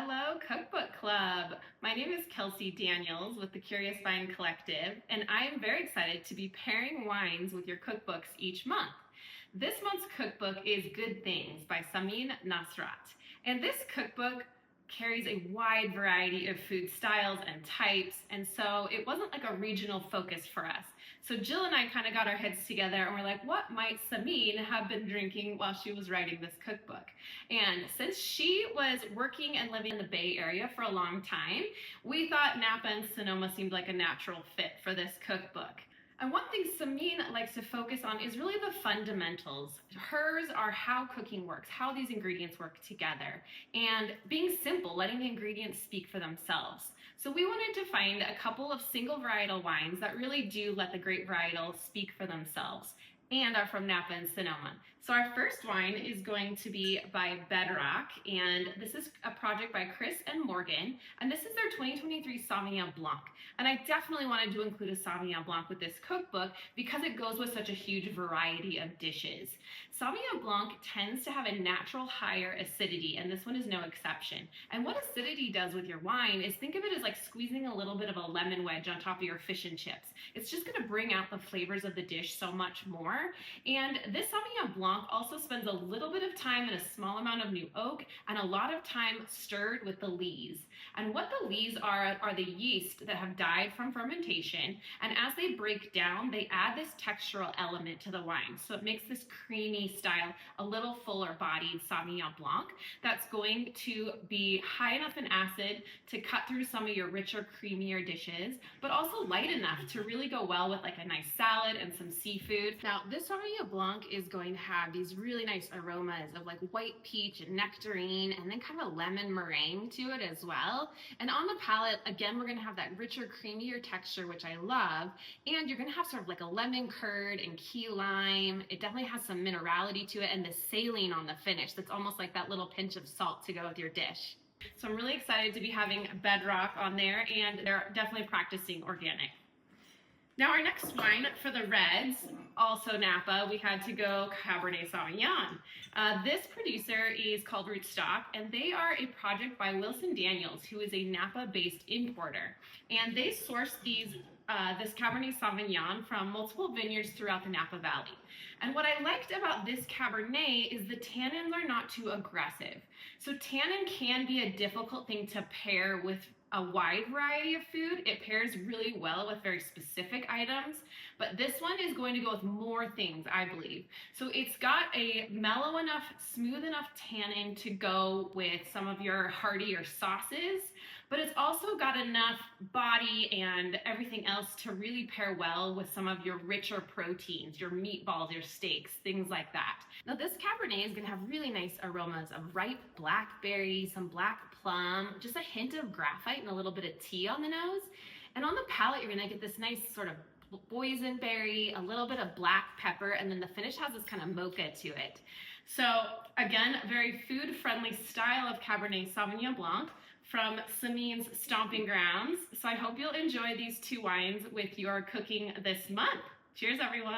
Hello, Cookbook Club. My name is Kelsey Daniels with the Curious Vine Collective, and I am very excited to be pairing wines with your cookbooks each month. This month's cookbook is Good Things by Samin Nosrat, and this cookbook carries a wide variety of food styles and types, and so it wasn't like a regional focus for us. So Jill and I kind of got our heads together and we're like, what might Samin have been drinking while she was writing this cookbook? And since she was working and living in the Bay Area for a long time, we thought Napa and Sonoma seemed like a natural fit for this cookbook. And one thing Samin likes to focus on is really the fundamentals. Hers are how cooking works, how these ingredients work together, and being simple, letting the ingredients speak for themselves. So we wanted to find a couple of single varietal wines that really do let the grape varietal speak for themselves and are from Napa and Sonoma. So our first wine is going to be by Bedrock, and this is a project by Chris and Morgan, and this is their 2023 Sauvignon Blanc. And I definitely wanted to include a Sauvignon Blanc with this cookbook because it goes with such a huge variety of dishes. Sauvignon Blanc tends to have a natural higher acidity, and this one is no exception. And what acidity does with your wine is think of it as like squeezing a little bit of a lemon wedge on top of your fish and chips. It's just gonna bring out the flavors of the dish so much more. And this Sauvignon Blanc also spends a little bit of time in a small amount of new oak and a lot of time stirred with the lees. And what the lees are the yeast that have died from fermentation, and as they break down, they add this textural element to the wine. So it makes this creamy style, a little fuller bodied Sauvignon Blanc that's going to be high enough in acid to cut through some of your richer, creamier dishes, but also light enough to really go well with like a nice salad and some seafood. Now, this Sauvignon Blanc is going to have these really nice aromas of like white peach and nectarine, and then kind of a lemon meringue to it as well. And on the palate, again, we're gonna have that richer, creamier texture, which I love. And you're gonna have sort of like a lemon curd and key lime. It definitely has some minerality to it, and the saline on the finish that's almost like that little pinch of salt to go with your dish. So I'm really excited to be having Bedrock on there, and they're definitely practicing organic. Now our next wine for the reds, also Napa, we had to go Cabernet Sauvignon. This producer is called Routestock, and they are a project by Wilson Daniels, who is a Napa-based importer. And they source this Cabernet Sauvignon from multiple vineyards throughout the Napa Valley. And what I liked about this Cabernet is the tannins are not too aggressive. So tannin can be a difficult thing to pair with a wide variety of food. It pairs really well with very specific items, but this one is going to go with more things, I believe. So it's got a mellow enough, smooth enough tannin to go with some of your heartier sauces, but it's also got enough body and everything else to really pair well with some of your richer proteins, your meatballs, your steaks, things like that. Now this Cabernet is gonna have really nice aromas of ripe blackberry, some black plum, just a hint of graphite and a little bit of tea on the nose. And on the palate, you're gonna get this nice sort of boysenberry, a little bit of black pepper, and then the finish has this kind of mocha to it. So again, a very food-friendly style of Cabernet Sauvignon Blanc from Samin's Stomping Grounds. So I hope you'll enjoy these two wines with your cooking this month. Cheers, everyone.